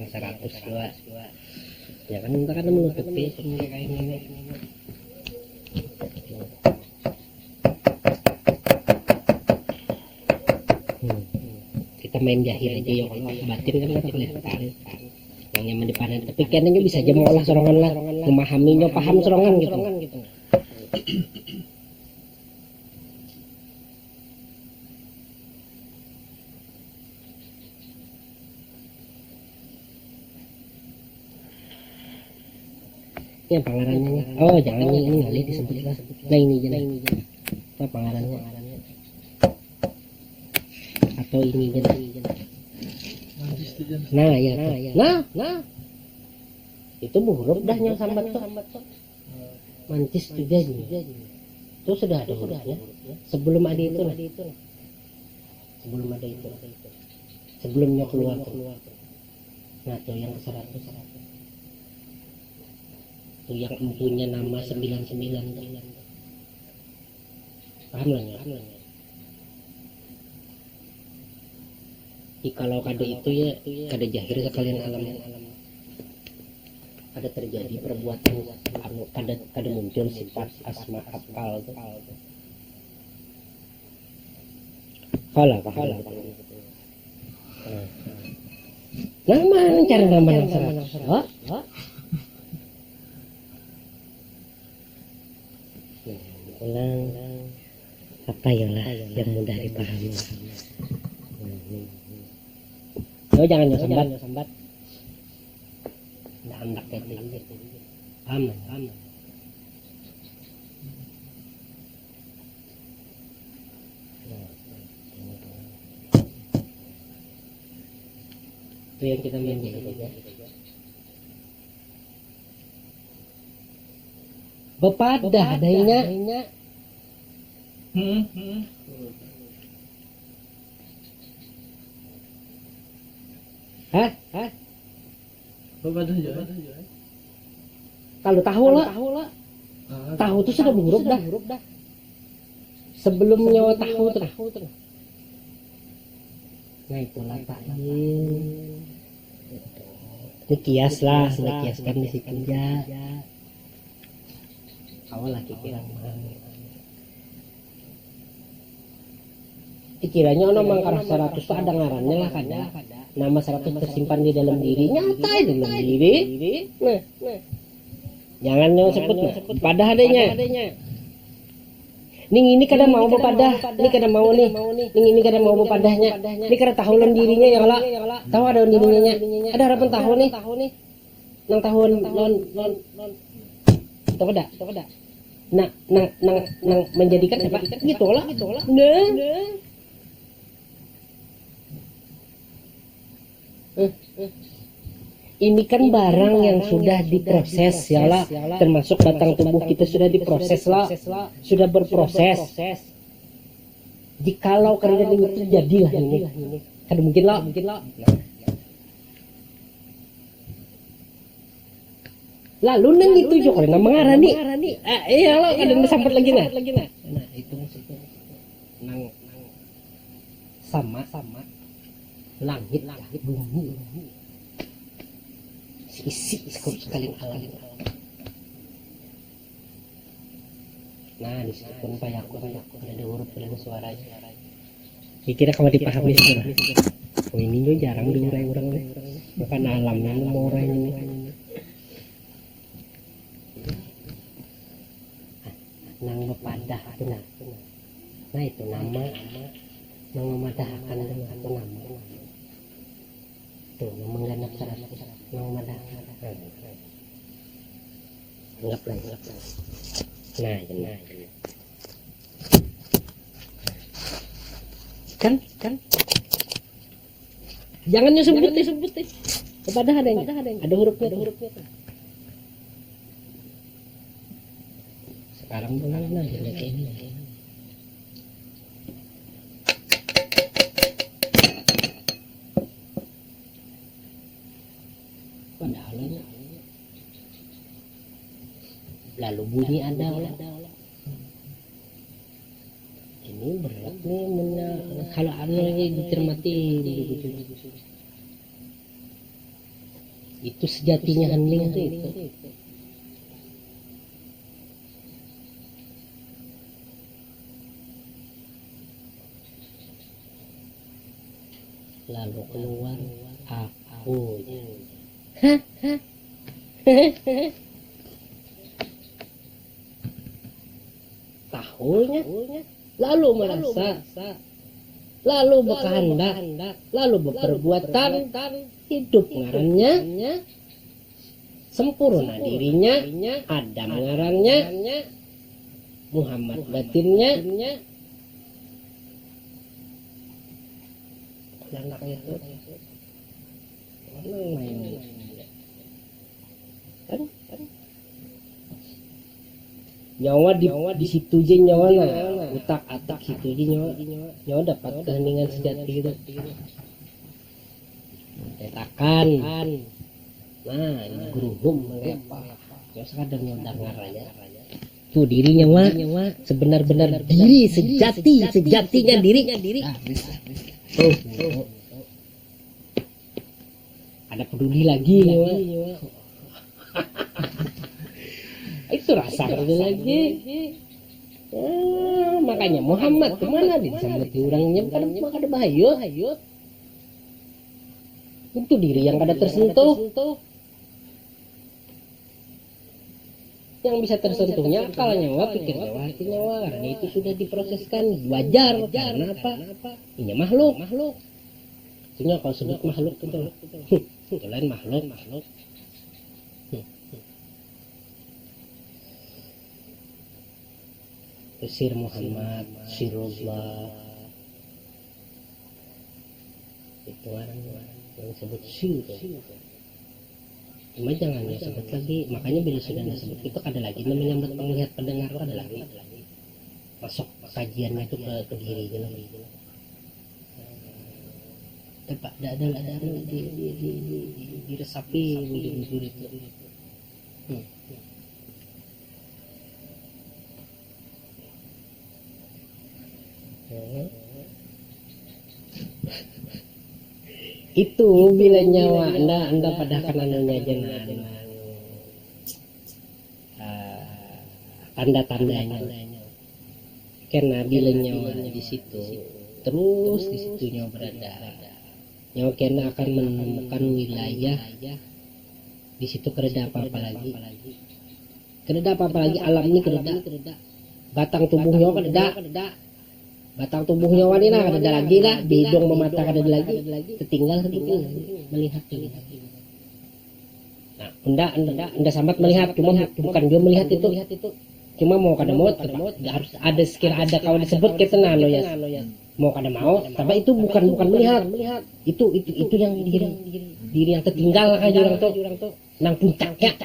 100 dua. Ya kan kita kan menutupi kayak gini. Kita main jahil aja ya, kalau batin kan kita kelihatan yang nyaman dipanen, tapi kayaknya bisa aja mengolah sorongan lah, memahaminya, paham sorongan gitu. Ya pengarannya, oh jangan ini ngali disebut lah, nah ini aja, apa pengarannya, atau ini aja, nah ya, nah itu huruf dahnya sambat tuh, mancis juga itu sudah ada hurufnya, sebelum ada itu, sebelumnya keluar tuh, nah tuh yang ke 100 tuh yang empunya nama 99 paham lah ya. Kalau kada itu ya kada jahir sekalian alam, kada terjadi perbuatan anu, kada muncul sifat asma afal tuh. Kalah. Nama cari nama yang salah. Ulang apa ya lah yang mudah dipahami. Oh jangan sambat. Nggak hendak kayak gitu. Aman. Itu yang kita main gitu ya. Bepadah adanya. Hah? Bepadah aja. Kalau tahu lah. Tahu itu sudah huruf dah. Sebelumnya tahu tuh. Nah itulah Pak. Ini kias lah, sudah kiaskan di situ aja. Awal lagi kira kiranya nama Mangkara 100 itu ada ngarannya lah, kada nama 100 tersimpan di dalam diri, nyata di dalam diri. Nah jangan sebut padah adanya. Ning ini kada mau bepadah, ini kada mau nih, ini kada mau bepadahnya, ini kada tahu dalam dirinya ya lah, tahu ada dirinya, ada harapan tahu nih, nang tahun non tahu kada. Nah menjadikan apa? Gitulah. Ini kan barang yang sudah diproses ya lah, termasuk batang tubuh kita sudah diproses lah, sudah berproses. Jikalau karena ini terjadilah ini, kan mungkin lah. Lalu neng itu juga karena mengarani. Iya lah, kadang disampet lagi nah. Nah itu maksudnya nang sama langit bumi. Isi sekalian alam. Nah di situ pun payakun ada huruf dan suaranya. Kira kamu dipahami sih. Oh ini juga jarang diurai orang nih. Bukan alamnya mau urai ini. Nang bepadah itu nah itu nama nang memadahkan dengan satu nama. Tuh yang mengganap 100 nang memadahkan. Anggap lah. Nah. Kan. Jangan disebut. Kepada ada hurufnya. Sekarang pulang lah jelek ini. Padahal lalu bunyi ada lah. Ini berat nih kalau ada lagi dicermati. Itu sejatinya hening itu. Lalu keluar akunya. Tahunya, lalu merasa, lalu berkehendak, lalu berperbuatan, hidup ngarannya, sempurna dirinya, Adam ngarannya, Muhammad batinnya, anak itu, kan? Nyawa di situ aja nyawa utak situ aja nyawa dapat keheningan sejati itu. Petakan, nah ini geruhum mengapa? Ya sekadar nyodar ngaranya. Tuh diri nyawa sebenar-benar diri sejatinya diri. Oh. Ada peduli lagi nyawa. Itu rasa lagi. Makanya Muhammad kemana disambut orangnya kan ada bahaya. Itu diri yang kada tersentuh. Yang bisa tersentuhnya akal nyawa, pikir nyawa, hati nyawa. Karena itu sudah diproseskan wajar. Karena apa? Ini makhluk. Itunya kalau sebut makhluk itu lain makhluk. Sir Muhammad, Sirullah, itu orang yang sebut sir. Cuma jangan disebut lagi, makanya bila sudah disebut itu ada lagi namanya melihat pendengar ada lagi. Masuk kajiannya itu ke diri lagi. Tepat ada diresapi di bujur itu. Itu bila nyawa anda pada kananunya aja tanda-tandanya karena bila nyawa di situ terus di situ nyawa berada nyawa karena akan menemukan wilayah di situ kereda apa lagi alam ini kereda batang tubuhnya kereda batang tubuhnya wanita ada lagi lah, bidung memata ada lagi, tertinggal sedikit melihat. Nah, anda sambat melihat, cuma bukan dia melihat itu, cuma mau kada mau, harus ada sekira ada kalau disebut kita nano ya, mau kada mau, tapi itu bukan melihat, itu yang diri yang tertinggal kan orang tuh, nang puncaknya,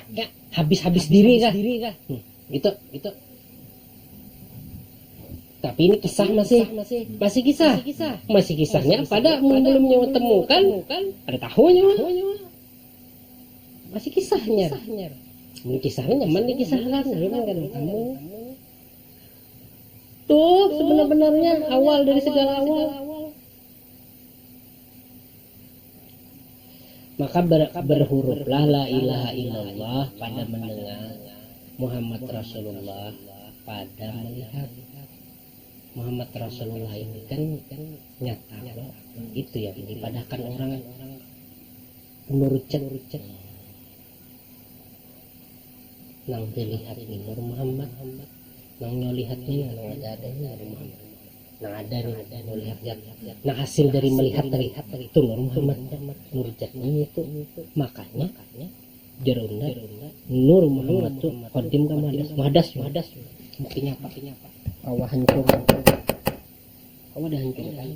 habis diri kah, itu. Tapi ini kisah masih kisahnya pada belum nyawa temukan ada tahunya masih kisahnya ini kisahnya nyaman dikisahkan memang kan kamu tuh sebenarnya awal dari segala awal maka berhuruflah la ilaha illallah pada mendengar Muhammad Rasulullah pada melihat Muhammad Rasulullah ini kan nyata loh. Itu yang dipadahkan orang menurut nang dilihat ni Nur Muhammad nang nyolihatnya nang ada Muhammad nang ada lihat nah hasil dari melihat itu Nur Muhammad Nur ini itu makanya jerunda Nur Muhammad itu qadim ka madas buktinya apa awah hancur awah dah hancurkan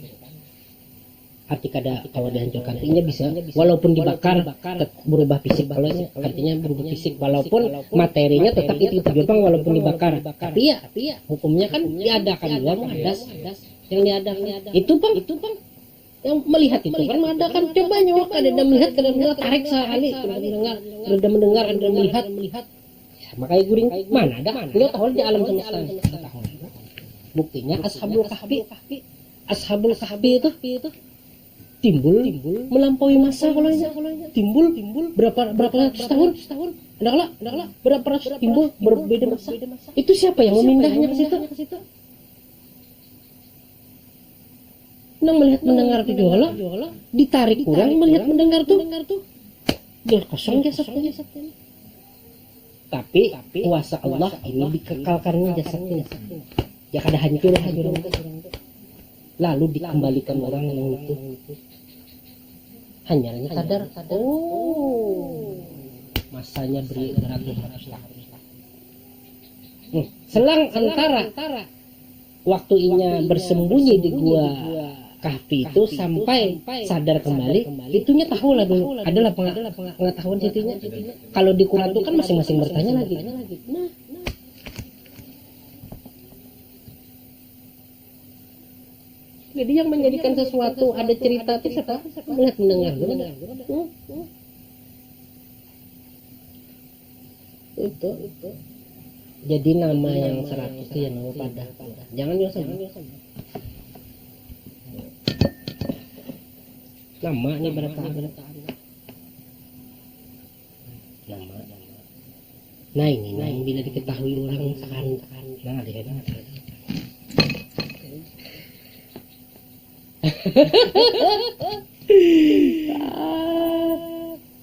arti kada awah dah hancurkan artinya bisa walaupun dibakar berubah fisik artinya berubah fisik walaupun materinya tetap itu Jepang walaupun dibakar tapi ya hukumnya kan diadakan juga muhadas yang diadakan itu bang yang melihat itu kan mengadakan coba nyawa kada melihat kada tarik sekali kada mendengar kada melihat makanya guring mana ada nggak tahu di alam semesta buktinya ashabul kahfi itu timbul melampaui masa kalau timbul berapa ratus tahun ada berapa ratus timbul berbeda masa. Itu siapa yang memindahnya ke situ? Nang melihat mendengar itu juga ditarik kurang melihat mendengar tuh dia kosong jasadnya. Tapi kuasa Allah ini dikekalkannya jasadnya. Ya kada hancur lalu dikembalikan orang yang itu hanya sadar. Oh, masanya beratus-ratus tahun. Selang antara waktu inya bersembunyi di gua kahfi itu sampai sadar kembali, itunya tahu lah dulu. Adalah pengetahuan situnya. Kalau di Quran itu kan masing-masing bertanya lagi. Nah, jadi yang menjadikan sesuatu ada cerita itu siapa? Melihat mendengar. Itu. Jadi nama yang 100 itu yang nama pada. Jangan biasa. Namanya berapa? Nama. Nah ini bila diketahui orang sekarang. Nah lihat.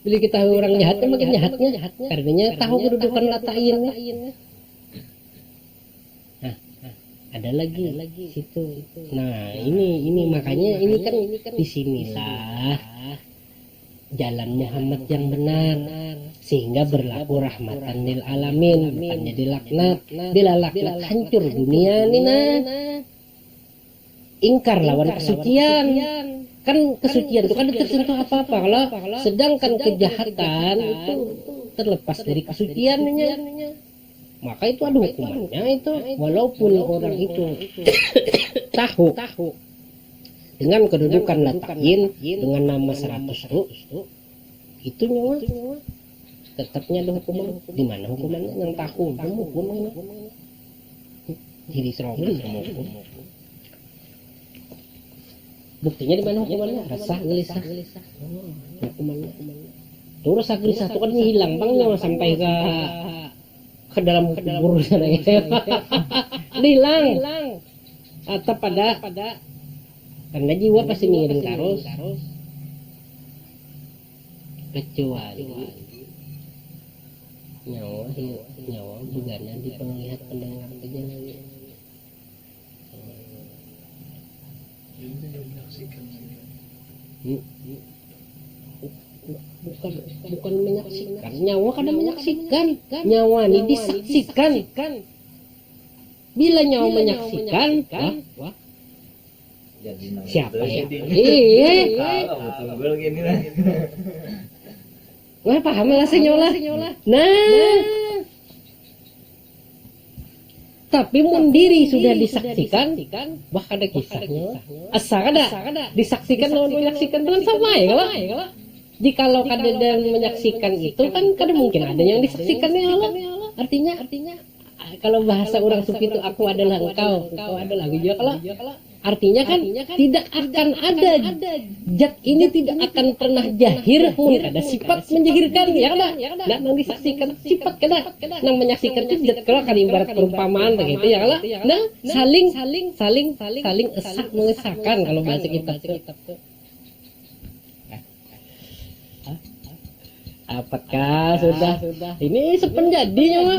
Bila kita tahu orang jahatnya makin jahatnya karenanya tahu kedudukan lata'innya. Nah, ada lagi situ. Nah ini makanya ini kan disinilah jalan Muhammad yang benar sehingga berlaku rahmatan lil alamin, bukannya dilaknat. Bila laknat hancur dunia nih ingkar lawan kesucian. Kan kesucian itu kan tersentuh apa-apa. Kalau sedangkan kejahatan itu terlepas dari kesuciannya, maka itu ada hukumannya itu. Walaupun orang itu tahu dengan kedudukan lata'in dengan nama 100 itu nyawa tetapnya ada hukuman. Di mana hukumannya? Yang tahu hukumannya jadi serobot hukum. Buktinya di mana hukumannya? Resah gelisah. Hukumannya. Tuh resah gelisah itu kan hilang bangnya sampai ke dalam kubur sana ya. Hilang. Atau pada karena jiwa pasti mengiring terus. Kecuali nyawa bukannya di penglihat pendengar saja lagi. Bukan menyaksikan, nyawa kadang menyaksikan, nyawa ini disaksikan. Bila nyawa menyaksikan, wah siapa ya? Wah paham lah senyola. Nah, tapi mundiri sudah disaksikan, wah ada kisahnya. Asal ada disaksikan lawan menyaksikan dengan sama ya kalau. Jikalau kada dan menyaksikan itu kan kada mungkin ada yang disaksikannya Allah. Artinya kalau bahasa orang sufi itu aku adalah engkau adalah aku juga kalau. Artinya kan tidak akan ada zat ini tidak akan pernah jahir pun ada sifat menjahirkan ya kada. Nah, nang disaksikan sifat kada. Nang menyaksikan itu zat kalau kan ibarat perumpamaan begitu ya kada. Nah, saling esak mengesahkan kalau bahasa kita tuh. Apakah sudah ini sepenjadi nyawa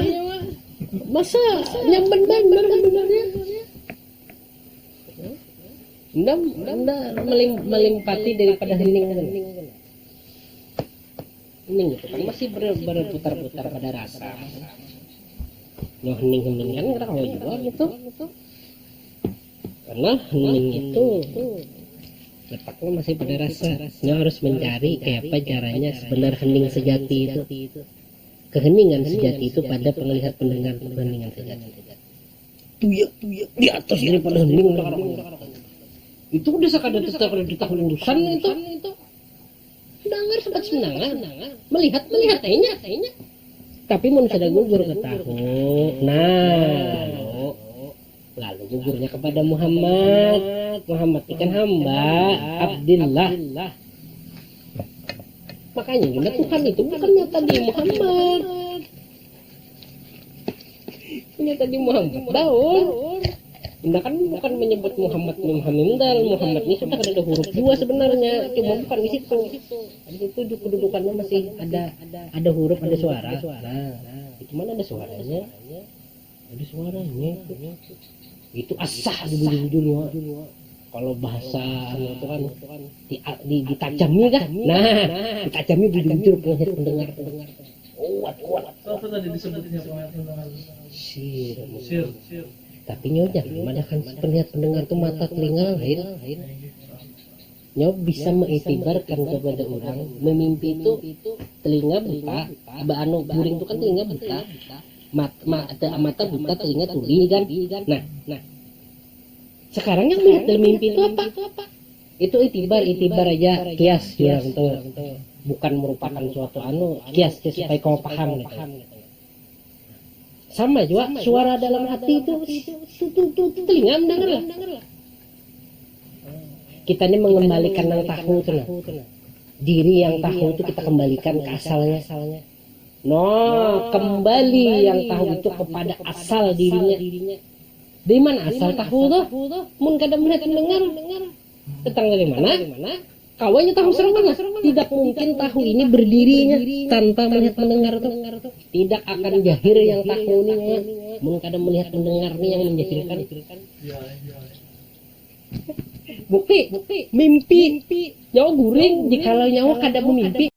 masa yang benar-benarnya Anda melimpati daripada hening itu kan masih berputar-putar pada rasa hening kan nggak tahu juga gitu karena hening itu letaknya masih pada rasa. Nah, harus mencari kayak apa caranya sebenarnya hening sejati itu. Keheningan sejati itu pada penglihat pendengar keheningan sejati. Tuyak di atas daripada hening. Itu udah sekadar tetap di tahun lulusan itu. Dengar sempat senangan, melihat tehnya. Tapi mun sadagul baru ketahu. Nah, lalu gugurnya kepada Muhammad. Muhammad ikan hamba Abdillah. Makanya guna Tuhan itu bukannya tadi Muhammad. Ini tadi Muhammad daun. Indah kan bukan menyebut Muhammad bin Hamindal. Muhammad ini sudah ada huruf dua sebenarnya, cuma bukan di situ. Di situ kedudukannya masih ada huruf, ada suara. Itu mana ada suaranya? Ada suaranya. Itu asah di ujung-ujungnya. Kalau bahasa itu kan ditajami kan? Nah, ditajami bujur-bujur pendengar. Kuat. Apa tadi disebutnya pendengar? Sir. Tapi nyonya gimana kan pendengar tuh mata telinga lain. Nyob bisa mengiktibarkan kepada orang memimpi itu telinga buta, anu guring itu kan telinga buta, mata buta, telinga tuli kan. Nah, sekarang yang melihat dalam mimpi itu apa? Itu itibar aja kias orang tuh, bukan merupakan suatu kias supaya kau paham gitu. Sama juga suara dalam hati itu telinga mendengar lah. Kita ini mengembalikan yang tahu itu nah. Diri yang tahu itu kita kembalikan ke asalnya. Kembali yang tahu itu kepada asal dirinya. Dari mana asal tahu tuh? Mun kadang melihat mendengar. Tentang dari mana? Kawannya tahu seremana. Tidak mungkin tahu ini berdirinya tanpa melihat mendengar tuh. Tidak akan jahir yang tahu ini. Mun kadang melihat mendengar nih yang menjahirkan. Bukti mimpi nyawa guring jikalau nyawa kadang memimpi.